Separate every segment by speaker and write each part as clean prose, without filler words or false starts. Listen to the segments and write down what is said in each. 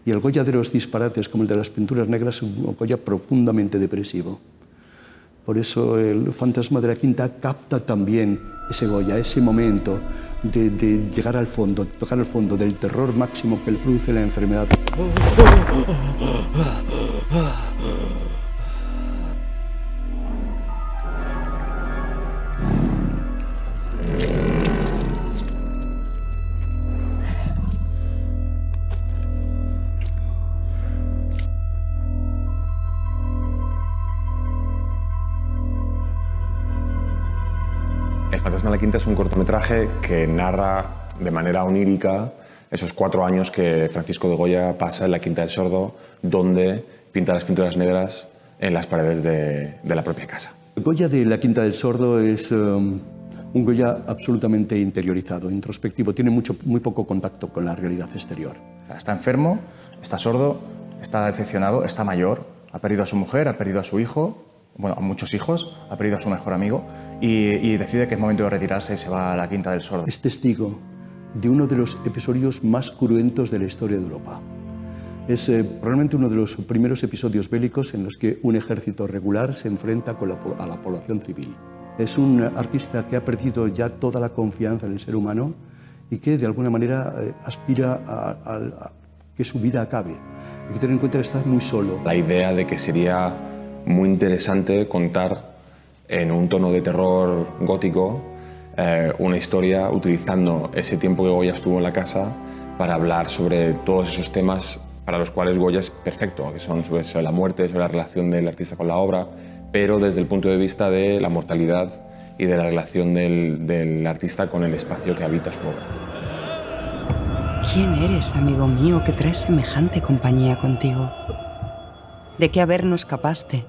Speaker 1: Y el Goya de los disparates, como el de las pinturas negras, es un Goya profundamente depresivo. Por eso el Fantasma de la Quinta capta también ese Goya, ese momento de llegar al fondo, de tocar el fondo del terror máximo que le produce la enfermedad.
Speaker 2: El Fantasma de la Quinta es un cortometraje que narra de manera onírica esos 4 años que Francisco de Goya pasa en la Quinta del Sordo, donde pinta las pinturas negras en las paredes de la propia casa.
Speaker 1: El Goya de la Quinta del Sordo es un Goya absolutamente interiorizado, introspectivo, tiene muy poco contacto con la realidad exterior.
Speaker 3: Está enfermo, está sordo, está decepcionado, está mayor, ha perdido a su mujer, ha perdido a su hijo, bueno, a muchos hijos, ha perdido a su mejor amigo y decide que es momento de retirarse y se va a la Quinta del Sordo.
Speaker 1: Es testigo de uno de los episodios más cruentos de la historia de Europa. Es probablemente uno de los primeros episodios bélicos en los que un ejército regular se enfrenta a la población civil. Es un artista que ha perdido ya toda la confianza en el ser humano y que de alguna manera aspira a que su vida acabe. Hay que tener en cuenta que está muy solo.
Speaker 2: La idea de que sería muy interesante contar en un tono de terror gótico una historia utilizando ese tiempo que Goya estuvo en la casa para hablar sobre todos esos temas para los cuales Goya es perfecto, que son sobre la muerte, sobre la relación del artista con la obra, pero desde el punto de vista de la mortalidad y de la relación del artista con el espacio que habita su obra.
Speaker 4: ¿Quién eres, amigo mío, que traes semejante compañía contigo? ¿De qué haber no escapaste,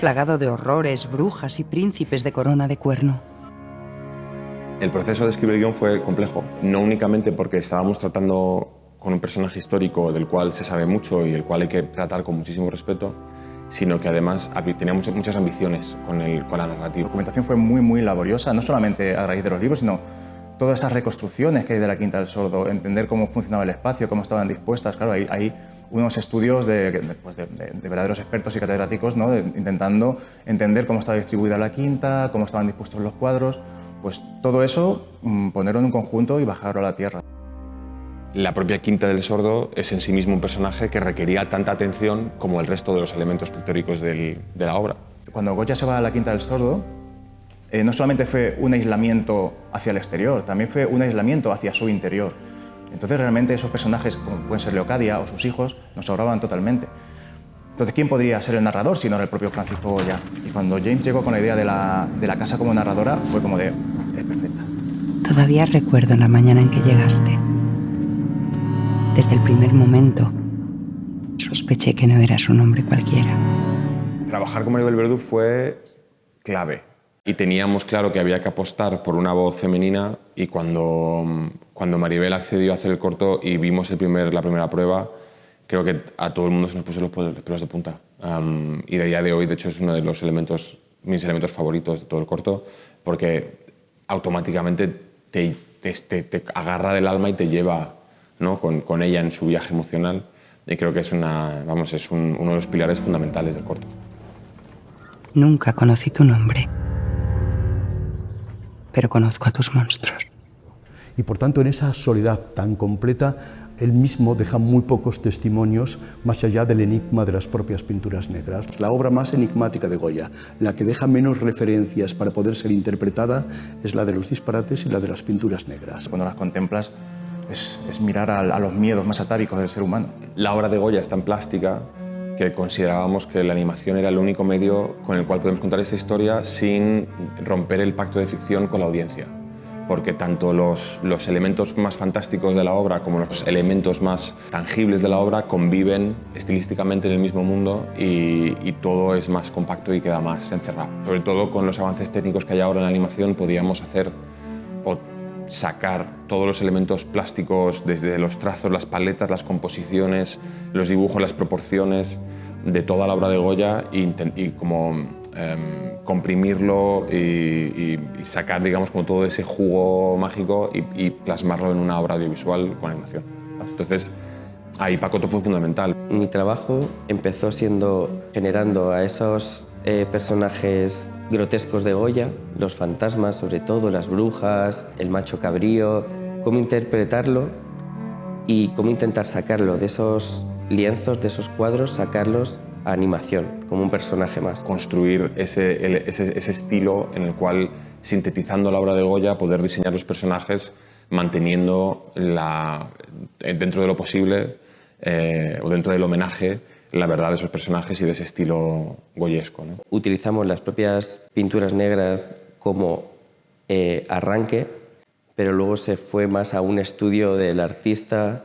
Speaker 4: plagado de horrores, brujas y príncipes de corona de cuerno?
Speaker 2: El proceso de escribir el guión fue complejo, no únicamente porque estábamos tratando con un personaje histórico del cual se sabe mucho y el cual hay que tratar con muchísimo respeto, sino que además teníamos muchas ambiciones con la narrativa.
Speaker 3: La documentación fue muy laboriosa, no solamente a raíz de los libros, sino todas esas reconstrucciones que hay de la Quinta del Sordo, entender cómo funcionaba el espacio, cómo estaban dispuestas. Claro, hay unos estudios de verdaderos expertos y catedráticos, ¿no? Intentando entender cómo estaba distribuida la quinta, cómo estaban dispuestos los cuadros. Pues todo eso, ponerlo en un conjunto y bajarlo a la tierra.
Speaker 2: La propia Quinta del Sordo es en sí mismo un personaje que requería tanta atención como el resto de los elementos pictóricos de la obra.
Speaker 3: Cuando Goya se va a la Quinta del Sordo, no solamente fue un aislamiento hacia el exterior, también fue un aislamiento hacia su interior. Entonces realmente esos personajes, como pueden ser Leocadia o sus hijos, nos sobraban totalmente. Entonces, ¿quién podría ser el narrador si no era el propio Francisco Goya? Y cuando James llegó con la idea de la casa como narradora, fue como de, es perfecta.
Speaker 4: Todavía recuerdo la mañana en que llegaste. Desde el primer momento, sospeché que no eras un hombre cualquiera.
Speaker 2: Trabajar con Maribel Verdú fue clave. Y teníamos claro que había que apostar por una voz femenina y cuando Maribel accedió a hacer el corto y vimos la primera prueba, creo que a todo el mundo se nos puso los pelos de punta. Y de día de hoy, de hecho, es uno de mis elementos favoritos de todo el corto, porque automáticamente te agarra del alma y te lleva, ¿no? con ella en su viaje emocional. Y creo que es uno de los pilares fundamentales del corto.
Speaker 4: Nunca conocí tu nombre, pero conozco a tus monstruos.
Speaker 1: Y por tanto, en esa soledad tan completa, él mismo deja muy pocos testimonios más allá del enigma de las propias pinturas negras. La obra más enigmática de Goya, la que deja menos referencias para poder ser interpretada, es la de los disparates y la de las pinturas negras.
Speaker 3: Cuando las contemplas, es mirar a los miedos más atávicos del ser humano.
Speaker 2: La obra de Goya es tan plástica que considerábamos que la animación era el único medio con el cual podemos contar esta historia sin romper el pacto de ficción con la audiencia. Porque tanto los elementos más fantásticos de la obra como los elementos más tangibles de la obra conviven estilísticamente en el mismo mundo y todo es más compacto y queda más encerrado. Sobre todo con los avances técnicos que hay ahora en la animación podíamos hacer o sacar todos los elementos plásticos, desde los trazos, las paletas, las composiciones, los dibujos, las proporciones de toda la obra de Goya y como comprimirlo y sacar, digamos, como todo ese jugo mágico y plasmarlo en una obra audiovisual con animación. Entonces, Ahí Pacoto fue fundamental.
Speaker 5: Mi trabajo empezó generando a esos personajes grotescos de Goya, los fantasmas sobre todo, las brujas, el macho cabrío, cómo interpretarlo y cómo intentar sacarlo de esos lienzos, de esos cuadros, sacarlos a animación, como un personaje más.
Speaker 2: Construir ese estilo en el cual, sintetizando la obra de Goya, poder diseñar los personajes manteniendo dentro de lo posible o dentro del homenaje la verdad de esos personajes y de ese estilo goyesco, ¿no?
Speaker 5: Utilizamos las propias pinturas negras como arranque, pero luego se fue más a un estudio del artista,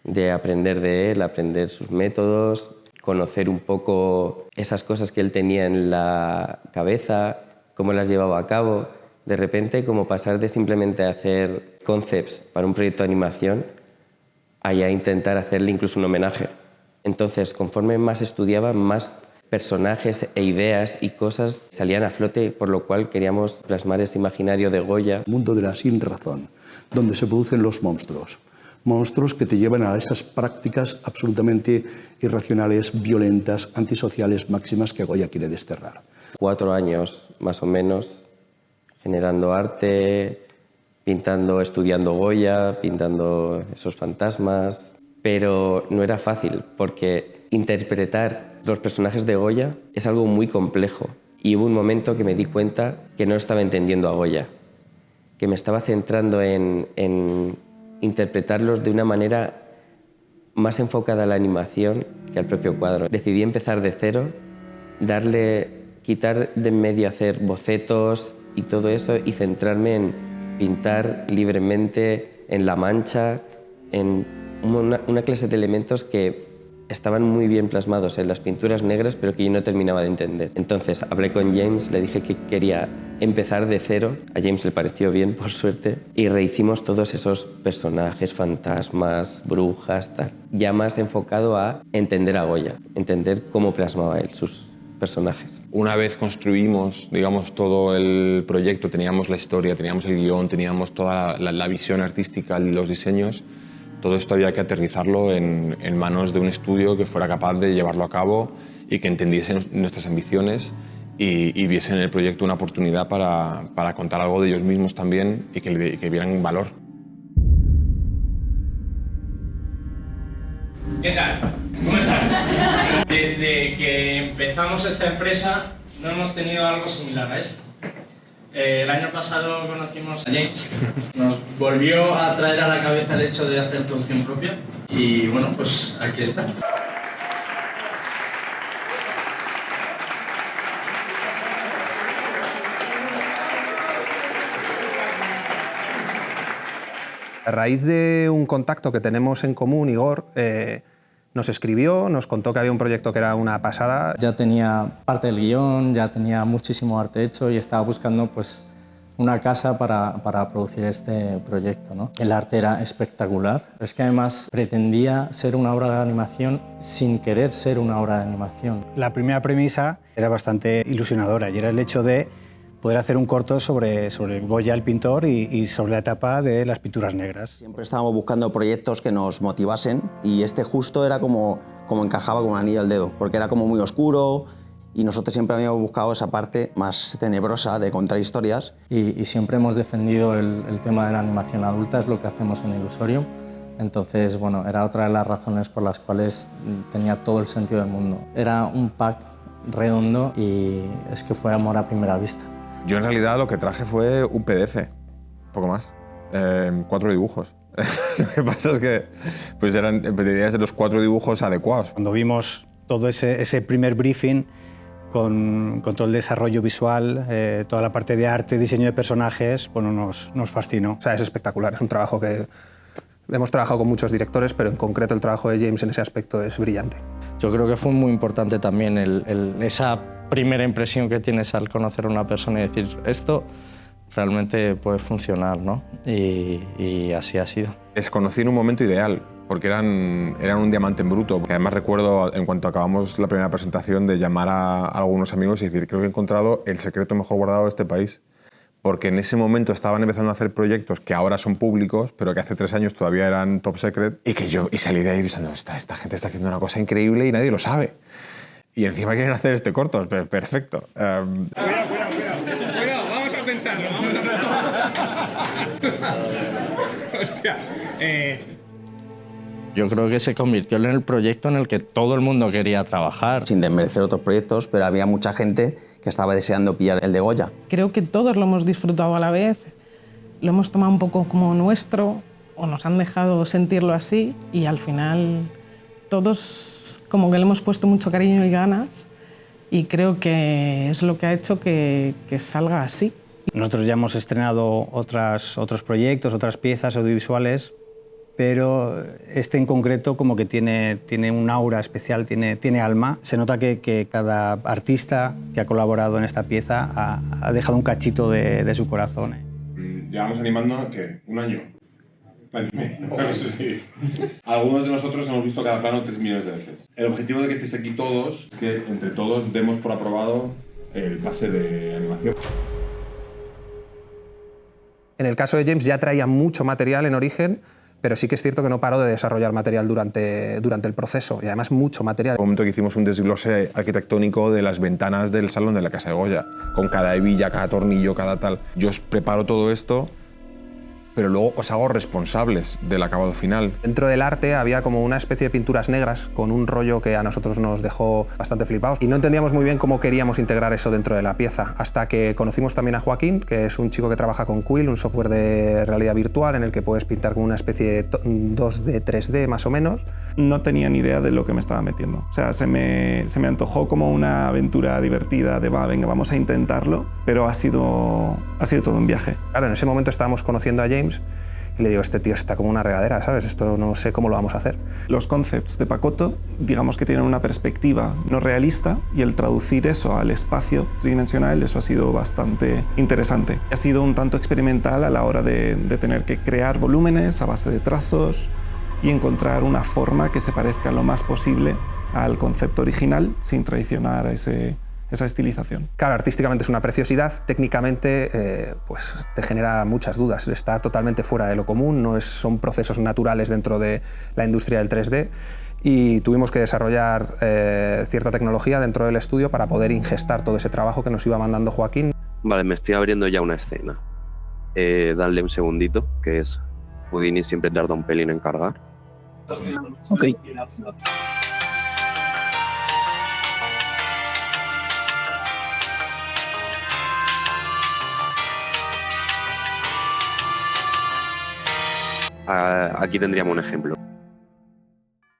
Speaker 5: de aprender de él, aprender sus métodos, conocer un poco esas cosas que él tenía en la cabeza, cómo las llevaba a cabo. De repente, como pasar de simplemente hacer concepts para un proyecto de animación a ya intentar hacerle incluso un homenaje. Entonces, conforme más estudiaba, más personajes e ideas y cosas salían a flote, por lo cual queríamos plasmar ese imaginario de Goya.
Speaker 1: El mundo de la sinrazón, donde se producen los monstruos. Monstruos que te llevan a esas prácticas absolutamente irracionales, violentas, antisociales máximas que Goya quiere desterrar.
Speaker 5: 4 años, más o menos, generando arte, pintando, estudiando Goya, pintando esos fantasmas. Pero no era fácil, porque interpretar los personajes de Goya es algo muy complejo. Y hubo un momento que me di cuenta que no estaba entendiendo a Goya, que me estaba centrando en interpretarlos de una manera más enfocada a la animación que al propio cuadro. Decidí empezar de cero, quitar de en medio, hacer bocetos y todo eso, y centrarme en pintar libremente en la mancha, en una clase de elementos que estaban muy bien plasmados en las pinturas negras, pero que yo no terminaba de entender. Entonces hablé con James, le dije que quería empezar de cero. A James le pareció bien, por suerte, y rehicimos todos esos personajes, fantasmas, brujas, tal, ya más enfocado a entender a Goya, entender cómo plasmaba él sus personajes.
Speaker 2: Una vez construimos, digamos, todo el proyecto, teníamos la historia, teníamos el guión, teníamos toda la visión artística y los diseños, todo esto había que aterrizarlo en manos de un estudio que fuera capaz de llevarlo a cabo y que entendiese nuestras ambiciones y viesen en el proyecto una oportunidad para contar algo de ellos mismos también y que vieran valor.
Speaker 6: ¿Qué tal? ¿Cómo estás? Desde que empezamos esta empresa no hemos tenido algo similar a esto. El año pasado conocimos a James, nos volvió a traer a la cabeza el hecho de hacer producción propia y bueno, pues aquí está.
Speaker 7: A raíz de un contacto que tenemos en común, Igor nos escribió, nos contó que había un proyecto que era una pasada.
Speaker 8: Ya tenía parte del guión, ya tenía muchísimo arte hecho y estaba buscando pues, una casa para producir este proyecto, ¿no? El arte era espectacular. Es que además pretendía ser una obra de animación sin querer ser una obra de animación.
Speaker 9: La primera premisa era bastante ilusionadora y era el hecho de poder hacer un corto sobre Goya, el pintor, y sobre la etapa de las pinturas negras.
Speaker 10: Siempre estábamos buscando proyectos que nos motivasen y este justo era como encajaba como un anillo al dedo, porque era como muy oscuro y nosotros siempre habíamos buscado esa parte más tenebrosa de contar historias.
Speaker 8: Y siempre hemos defendido el tema de la animación adulta, es lo que hacemos en Illusorium. Entonces, bueno, era otra de las razones por las cuales tenía todo el sentido del mundo. Era un pack redondo y es que fue amor a primera vista.
Speaker 2: Yo en realidad lo que traje fue un PDF, poco más, 4 dibujos. Lo que pasa es que pues deberían ser los 4 dibujos adecuados.
Speaker 9: Cuando vimos todo ese primer briefing con todo el desarrollo visual, toda la parte de arte, diseño de personajes, bueno, nos fascinó.
Speaker 7: O sea, es espectacular, es un trabajo que hemos trabajado con muchos directores, pero en concreto el trabajo de James en ese aspecto es brillante.
Speaker 8: Yo creo que fue muy importante también esa primera impresión que tienes al conocer a una persona y decir esto realmente puede funcionar, ¿no? Y así ha sido.
Speaker 2: Les conocí en un momento ideal, porque eran un diamante en bruto. Además recuerdo, en cuanto acabamos la primera presentación, de llamar a algunos amigos y decir, creo que he encontrado el secreto mejor guardado de este país, porque en ese momento estaban empezando a hacer proyectos que ahora son públicos, pero que hace 3 años todavía eran top secret, y salí de ahí pensando, esta gente está haciendo una cosa increíble y nadie lo sabe. Y encima quieren hacer este corto, perfecto.
Speaker 7: Cuidado, vamos a pensarlo, Hostia.
Speaker 8: Yo creo que se convirtió en el proyecto en el que todo el mundo quería trabajar.
Speaker 10: Sin desmerecer otros proyectos, pero había mucha gente que estaba deseando pillar el de Goya.
Speaker 11: Creo que todos lo hemos disfrutado a la vez, lo hemos tomado un poco como nuestro, o nos han dejado sentirlo así, y al final todos como que le hemos puesto mucho cariño y ganas, y creo que es lo que ha hecho que salga así.
Speaker 9: Nosotros ya hemos estrenado otros proyectos, otras piezas audiovisuales, pero este en concreto como que tiene un aura especial, tiene alma. Se nota que cada artista que ha colaborado en esta pieza ha dejado un cachito de su corazón.
Speaker 2: Llevamos animando, ¿qué? ¿Un año? ¿Un año y medio? No sé si... Algunos de nosotros hemos visto cada plano 3 millones de veces. El objetivo de que estéis aquí todos es que entre todos demos por aprobado el pase de animación.
Speaker 7: En el caso de James ya traía mucho material en origen, pero sí que es cierto que no paró de desarrollar material durante el proceso, y además mucho material.
Speaker 2: En un momento que hicimos un desglose arquitectónico de las ventanas del salón de la Casa de Goya, con cada hebilla, cada tornillo, cada tal. Yo os preparo todo esto, pero luego os hago responsables del acabado final.
Speaker 7: Dentro del arte había como una especie de pinturas negras con un rollo que a nosotros nos dejó bastante flipados, y no entendíamos muy bien cómo queríamos integrar eso dentro de la pieza, hasta que conocimos también a Joaquín, que es un chico que trabaja con Quill, un software de realidad virtual en el que puedes pintar con una especie de 2D, 3D más o menos.
Speaker 12: No tenía ni idea de lo que me estaba metiendo. O sea, se me antojó como una aventura divertida de venga, vamos a intentarlo, pero ha sido todo un viaje.
Speaker 7: Claro, en ese momento estábamos conociendo a James y le digo, este tío está como una regadera, ¿sabes? Esto no sé cómo lo vamos a hacer.
Speaker 12: Los concepts de Pacotto, digamos que tienen una perspectiva no realista, y el traducir eso al espacio tridimensional, eso ha sido bastante interesante. Ha sido un tanto experimental a la hora de tener que crear volúmenes a base de trazos y encontrar una forma que se parezca lo más posible al concepto original sin traicionar a esa estilización.
Speaker 7: Claro, artísticamente es una preciosidad, técnicamente pues te genera muchas dudas, está totalmente fuera de lo común, son procesos naturales dentro de la industria del 3D, y tuvimos que desarrollar cierta tecnología dentro del estudio para poder ingestar todo ese trabajo que nos iba mandando Joaquín.
Speaker 13: Vale, me estoy abriendo ya una escena. Dadle un segundito, que es Houdini siempre tarda un pelín en cargar.
Speaker 14: Ok.
Speaker 13: Aquí tendríamos un ejemplo.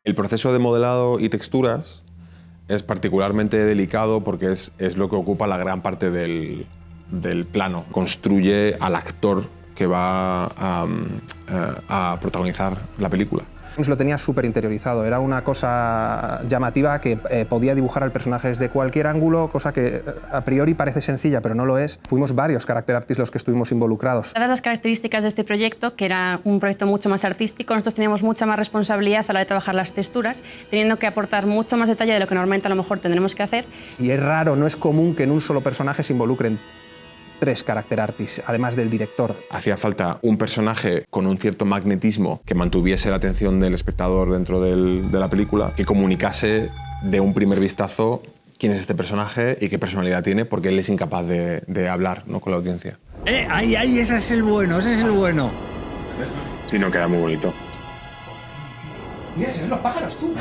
Speaker 2: El proceso de modelado y texturas es particularmente delicado porque es lo que ocupa la gran parte del plano. Construye al actor que va a protagonizar la película.
Speaker 7: Lo tenía súper interiorizado, era una cosa llamativa que podía dibujar al personaje desde cualquier ángulo, cosa que a priori parece sencilla, pero no lo es. Fuimos varios character artists los que estuvimos involucrados.
Speaker 15: Dadas las características de este proyecto, que era un proyecto mucho más artístico, nosotros teníamos mucha más responsabilidad a la hora de trabajar las texturas, teniendo que aportar mucho más detalle de lo que normalmente a lo mejor tendremos que hacer.
Speaker 7: Y es raro, no es común que en un solo personaje se involucren 3 character artists, además del director.
Speaker 2: Hacía falta un personaje con un cierto magnetismo que mantuviese la atención del espectador dentro de la película, que comunicase de un primer vistazo quién es este personaje y qué personalidad tiene, porque él es incapaz de hablar, ¿no?, con la audiencia.
Speaker 9: ¡Ahí, ese es el bueno, ese es el bueno!
Speaker 2: Sí, no, queda muy bonito.
Speaker 7: Mira, se ven los pájaros, tú.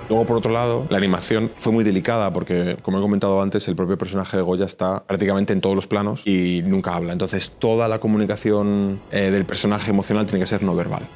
Speaker 2: Luego, por otro lado, la animación fue muy delicada porque, como he comentado antes, el propio personaje de Goya está prácticamente en todos los planos y nunca habla. Entonces, toda la comunicación del personaje emocional tiene que ser no verbal.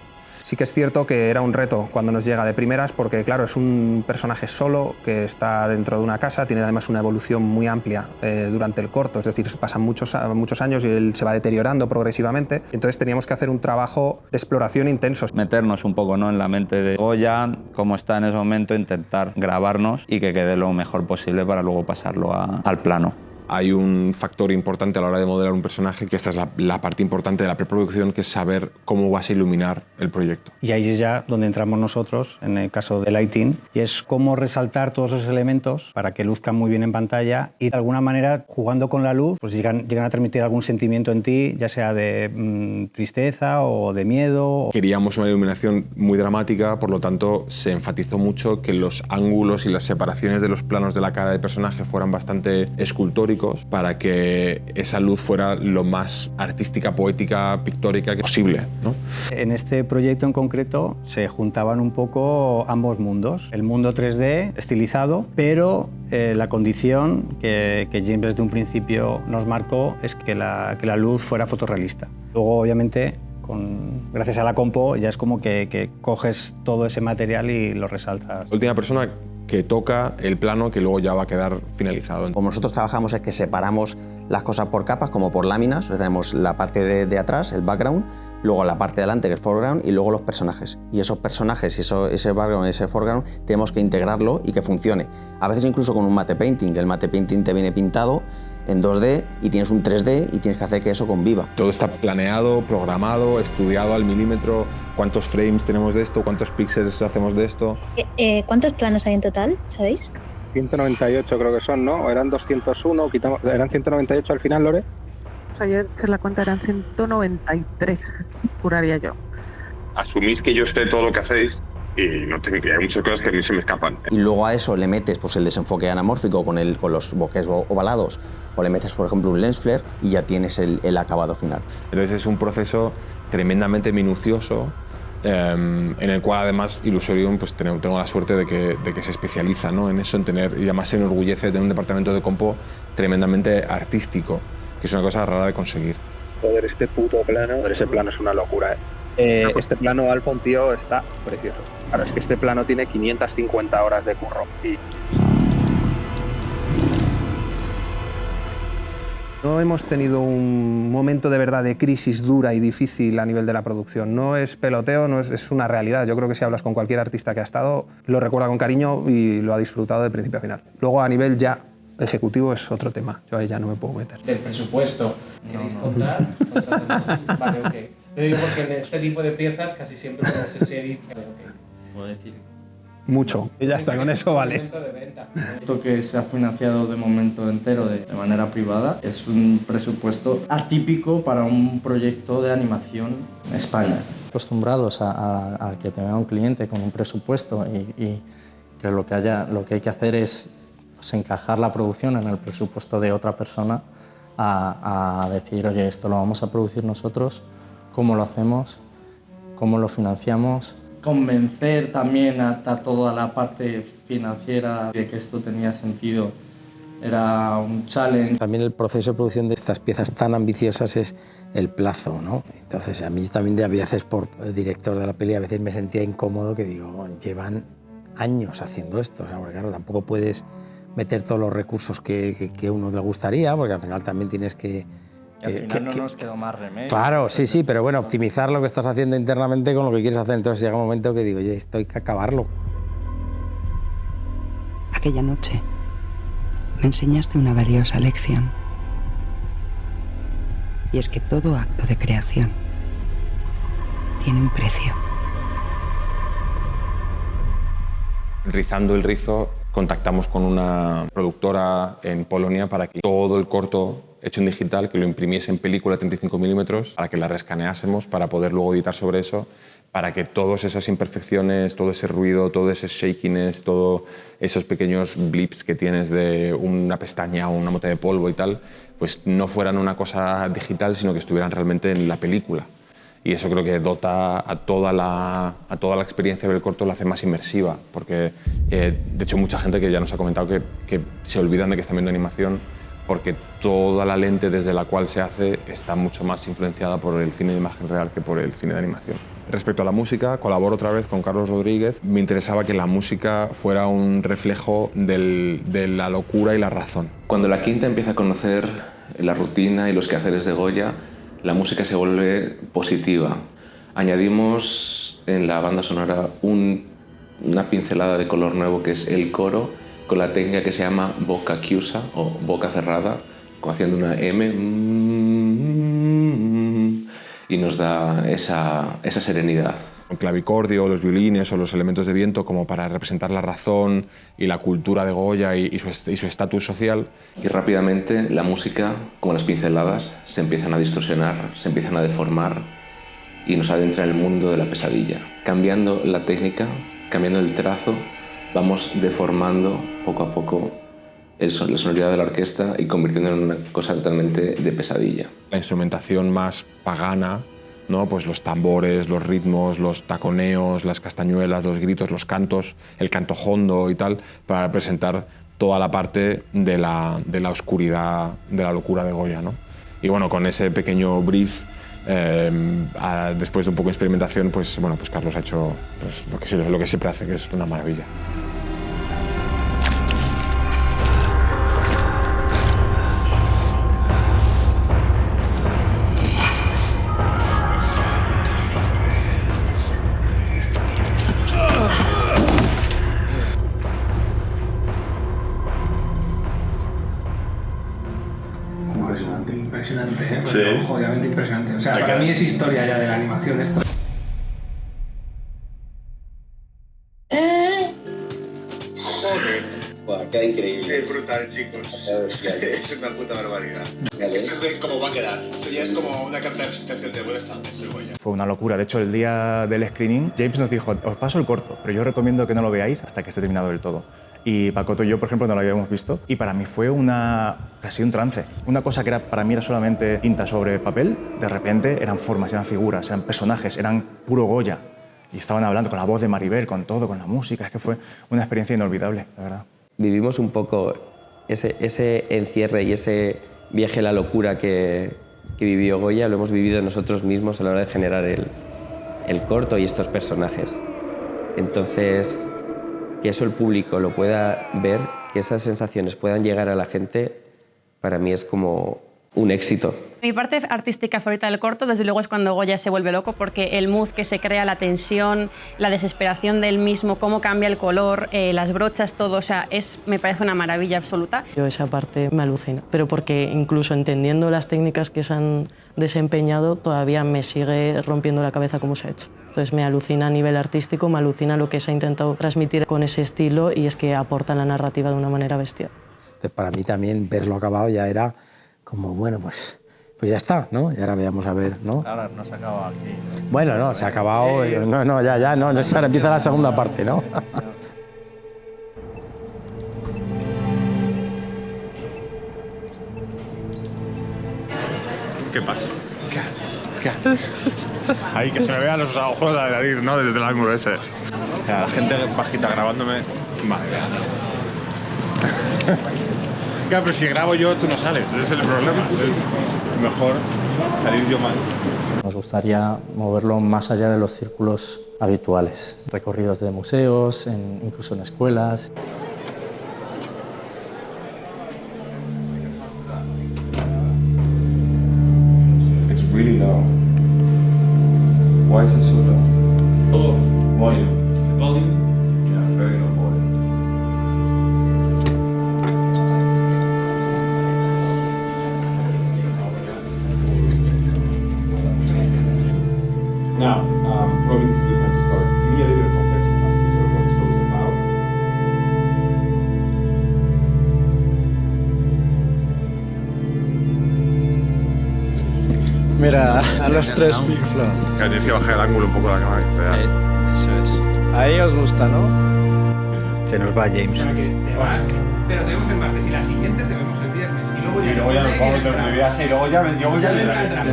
Speaker 7: Sí que es cierto que era un reto cuando nos llega de primeras porque, claro, es un personaje solo que está dentro de una casa, tiene además una evolución muy amplia durante el corto, es decir, pasan muchos años y él se va deteriorando progresivamente. Entonces teníamos que hacer un trabajo de exploración intenso.
Speaker 16: Meternos un poco, ¿no?, en la mente de Goya, cómo está en ese momento, intentar grabarnos y que quede lo mejor posible para luego pasarlo al plano.
Speaker 2: hay un factor importante a la hora de modelar un personaje, que esta es la parte importante de la preproducción, que es saber cómo vas a iluminar el proyecto.
Speaker 9: Y ahí es ya donde entramos nosotros, en el caso de lighting, y es cómo resaltar todos esos elementos para que luzcan muy bien en pantalla y de alguna manera, jugando con la luz, pues llegan a transmitir algún sentimiento en ti, ya sea de tristeza o de miedo.
Speaker 2: Queríamos una iluminación muy dramática, por lo tanto se enfatizó mucho que los ángulos y las separaciones de los planos de la cara del personaje fueran bastante escultóricos para que esa luz fuera lo más artística, poética, pictórica posible, ¿no?
Speaker 9: En este proyecto en concreto se juntaban un poco ambos mundos, el mundo 3D estilizado, pero la condición que James desde un principio nos marcó es que la luz fuera fotorrealista. Luego, obviamente, gracias a la compo ya es como que coges todo ese material y lo resaltas.
Speaker 2: La última persona que toca el plano que luego ya va a quedar finalizado.
Speaker 10: Como nosotros trabajamos es que separamos las cosas por capas, como por láminas. Entonces tenemos la parte de atrás, el background, luego la parte de delante, que es el foreground, y luego los personajes. Y esos personajes, ese background, ese foreground, tenemos que integrarlo y que funcione. A veces incluso con un matte painting, que el matte painting te viene pintado en 2D y tienes un 3D y tienes que hacer que eso conviva.
Speaker 2: Todo está planeado, programado, estudiado al milímetro. ¿Cuántos frames tenemos de esto? ¿Cuántos píxeles hacemos de esto?
Speaker 17: ¿Cuántos planos hay en total? ¿Sabéis?
Speaker 18: 198 creo que son, ¿no? O eran 201, eran 198 al final, Lore.
Speaker 11: Ayer se la cuenta eran 193, juraría yo.
Speaker 19: Asumís que yo sé todo lo que hacéis y no tengo, hay muchas cosas que a mí se me escapan.
Speaker 10: Y luego a eso le metes pues, el desenfoque anamórfico con los bokeh ovalados, o le metes, por ejemplo, un lens flare y ya tienes el acabado final.
Speaker 2: Entonces es un proceso tremendamente minucioso, en el cual además Illusorium pues, tengo la suerte de que se especializa, ¿no? En eso, en tener, y además se enorgullece de tener un departamento de compo tremendamente artístico, que es una cosa rara de conseguir.
Speaker 18: Joder, este puto plano, ese plano es una locura, ¿eh? Este plano, Alfon, tío, está precioso. Claro, es que este plano tiene 550 horas de curro.
Speaker 7: No hemos tenido un momento de verdad de crisis dura y difícil a nivel de la producción. No es peloteo, es una realidad. Yo creo que si hablas con cualquier artista que ha estado, lo recuerda con cariño y lo ha disfrutado de principio a final. Luego, a nivel ya ejecutivo, es otro tema. Yo ahí ya no me puedo meter.
Speaker 6: Del presupuesto. ¿Queréis contar? Vale, ok. Yo digo porque en este tipo de piezas casi siempre se dice...
Speaker 13: ¿Puedo decir?
Speaker 7: Mucho. Y ya está, con eso vale.
Speaker 20: Esto que se ha financiado de momento entero de manera privada es un presupuesto atípico para un proyecto de animación en España.
Speaker 8: Acostumbrados a que tenga un cliente con un presupuesto y que lo que hay que hacer es pues, encajar la producción en el presupuesto de otra persona a decir, oye, esto lo vamos a producir nosotros, cómo lo hacemos, cómo lo financiamos.
Speaker 20: Convencer también a toda la parte financiera de que esto tenía sentido era un challenge.
Speaker 21: También el proceso de producción de estas piezas tan ambiciosas es el plazo, ¿no? Entonces a mí también a veces por director de la peli a veces me sentía incómodo que digo, llevan años haciendo esto, o sea, porque claro, tampoco puedes meter todos los recursos que uno le gustaría, porque al final también tienes que...
Speaker 20: Al final no nos quedó más remedio.
Speaker 21: Claro, sí, pero bueno, optimizar lo que estás haciendo internamente con lo que quieres hacer. Entonces llega un momento que digo, oye, esto hay que acabarlo.
Speaker 4: Aquella noche me enseñaste una valiosa lección. Y es que todo acto de creación tiene un precio.
Speaker 2: Rizando el rizo, contactamos con una productora en Polonia para que todo el corto hecho en digital, que lo imprimiese en película 35 milímetros, para que la rescaneásemos, para poder luego editar sobre eso, para que todas esas imperfecciones, todo ese ruido, todo ese shakiness, todos esos pequeños blips que tienes de una pestaña o una mota de polvo y tal, pues no fueran una cosa digital, sino que estuvieran realmente en la película. Y eso creo que dota a toda la experiencia del corto, la hace más inmersiva, porque de hecho mucha gente que ya nos ha comentado que se olvidan de que están viendo animación, porque toda la lente desde la cual se hace está mucho más influenciada por el cine de imagen real que por el cine de animación. Respecto a la música, colaboro otra vez con Carlos Rodríguez. Me interesaba que la música fuera un reflejo de la locura y la razón.
Speaker 22: Cuando la quinta empieza a conocer la rutina y los quehaceres de Goya, la música se vuelve positiva. Añadimos en la banda sonora una pincelada de color nuevo que es el coro, con la técnica que se llama boca chiusa o boca cerrada, como haciendo una M, y nos da esa serenidad.
Speaker 2: El clavicordio, los violines o los elementos de viento como para representar la razón y la cultura de Goya y su estatus social.
Speaker 22: Y rápidamente la música, como las pinceladas, se empiezan a distorsionar, se empiezan a deformar y nos adentra en el mundo de la pesadilla. Cambiando la técnica, cambiando el trazo, vamos deformando poco a poco la sonoridad de la orquesta y convirtiéndola en una cosa totalmente de pesadilla.
Speaker 2: La instrumentación más pagana, ¿no? Pues los tambores, los ritmos, los taconeos, las castañuelas, los gritos, los cantos, el canto hondo y tal, para representar toda la parte de la oscuridad, de la locura de Goya, ¿no? Y bueno, con ese pequeño brief, después de un poco de experimentación, pues bueno, pues Carlos ha hecho pues, lo que siempre hace, que es una maravilla.
Speaker 1: Impresionante, ¿eh?
Speaker 2: Sí.
Speaker 1: Obviamente impresionante. O sea, para mí es historia ya de la animación esto.
Speaker 3: Joder.
Speaker 23: Buah, queda increíble.
Speaker 3: Es brutal, chicos. Es una puta barbaridad. Esto es cómo va a quedar. Sería como una carta de presentación de buenas tardes, Goya.
Speaker 24: Fue una locura. De hecho, el día del screening, James nos dijo, os paso el corto, pero yo recomiendo que no lo veáis hasta que esté terminado del todo. Y Pacoto y yo, por ejemplo, no lo habíamos visto. Y para mí fue casi un trance. Una cosa que para mí era solamente tinta sobre papel, de repente eran formas, eran figuras, eran personajes, eran puro Goya. Y estaban hablando con la voz de Maribel, con todo, con la música. Es que fue una experiencia inolvidable, la verdad.
Speaker 5: Vivimos un poco ese encierre y ese viaje a la locura que vivió Goya, lo hemos vivido nosotros mismos a la hora de generar el corto y estos personajes. Entonces, que eso el público lo pueda ver, que esas sensaciones puedan llegar a la gente, para mí es como un éxito.
Speaker 15: Mi parte artística favorita del corto, desde luego, es cuando Goya se vuelve loco, porque el mood que se crea, la tensión, la desesperación del mismo, cómo cambia el color, las brochas, todo, o sea, me parece una maravilla absoluta.
Speaker 11: Yo esa parte me alucina, pero porque incluso entendiendo las técnicas que se han desempeñado, todavía me sigue rompiendo la cabeza cómo se ha hecho. Entonces me alucina a nivel artístico, me alucina lo que se ha intentado transmitir con ese estilo y es que aporta la narrativa de una manera bestial.
Speaker 21: Entonces, para mí también verlo acabado ya era como, bueno, pues ya está, ¿no? Y ahora veamos a ver, ¿no?
Speaker 20: Ahora no se ha acabado aquí.
Speaker 21: Bueno, no, se ha acabado, no, ahora empieza la segunda parte, ¿no?
Speaker 19: ¿Qué pasa? ¿Qué haces? Ahí, que se me vean los ojos de la nariz, ¿no? Desde el ángulo ese. La gente bajita grabándome. Madre mía. Claro, pero si grabo yo, tú no sales. Ese es el problema. Es mejor salir yo mal.
Speaker 8: Nos gustaría moverlo más allá de los círculos habituales. Recorridos de museos, incluso en escuelas.
Speaker 2: It's really low. Why is it so low?
Speaker 25: Oh,
Speaker 2: Volume.
Speaker 25: volume.
Speaker 2: Yeah, very low volume. Now, probably this is the time to start. Give me a little context as to what the story is about.
Speaker 20: Mira, a los tres.
Speaker 19: Claro, tienes que bajar el ángulo un poco de la cámara.
Speaker 20: Eso es. Ahí os gusta, ¿no?
Speaker 9: Se nos va James.
Speaker 1: Pero te vemos el martes y la siguiente te vemos el viernes. Y
Speaker 19: luego ya nos vamos de viaje y luego ya me
Speaker 20: Te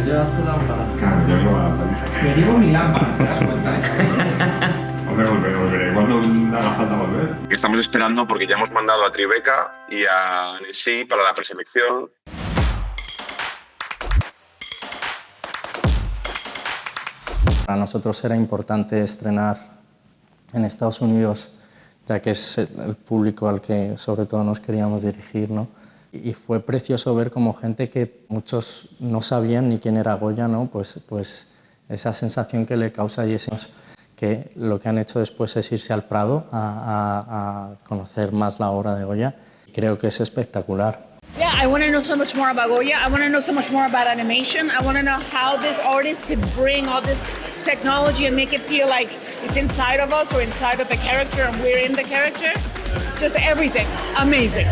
Speaker 20: llevas tu lámpara.
Speaker 19: Claro, yo llevo la lámpara.
Speaker 1: Me llevo mi lámpara, ¿te das cuenta?
Speaker 19: Hombre, volveré cuando haga falta volver. Estamos esperando porque ya hemos mandado a Tribeca y a Nessie para la preselección.
Speaker 8: Para nosotros era importante estrenar en Estados Unidos, ya que es el público al que sobre todo nos queríamos dirigir, ¿no? Y fue precioso ver como gente que muchos no sabían ni quién era Goya, ¿no? Pues esa sensación que le causa y que lo que han hecho después es irse al Prado a conocer más la obra de Goya. Creo que es espectacular.
Speaker 26: Yeah,
Speaker 12: I want to know so much more about Goya. I want to know so much more about animation. I want to know how this artist could bring all this technology and make it feel like it's inside of us or inside of the character and we're in the character. Just everything. Amazing.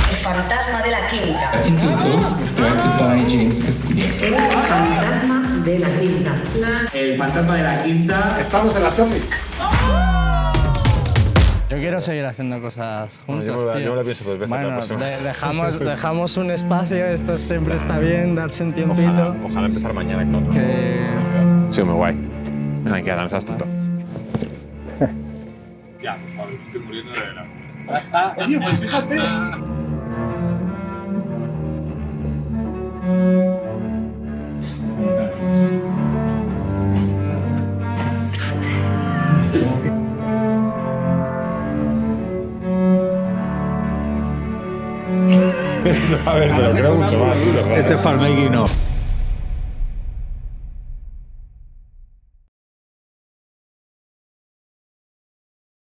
Speaker 14: El fantasma de la quinta.
Speaker 16: Quinta's Ghost, directed by James Castillo.
Speaker 14: El fantasma de la quinta.
Speaker 16: El fantasma de la quinta. Estamos en las zombies.
Speaker 20: Yo quiero seguir haciendo cosas juntos,
Speaker 19: yo
Speaker 20: tío.
Speaker 19: me la pienso dos veces.
Speaker 20: Bueno,
Speaker 19: la próxima.
Speaker 20: dejamos un espacio, esto siempre está bien, darse un tiempito.
Speaker 19: Ojalá empezar mañana con otro. Sí, muy guay. Venga, queda, no seas tonto.
Speaker 16: Ya, por favor, me estoy muriendo de verdad. Ya está. Oye, pues fíjate.
Speaker 19: A ver, pero creo mucho más, ¿verdad?
Speaker 21: Este es para el making of.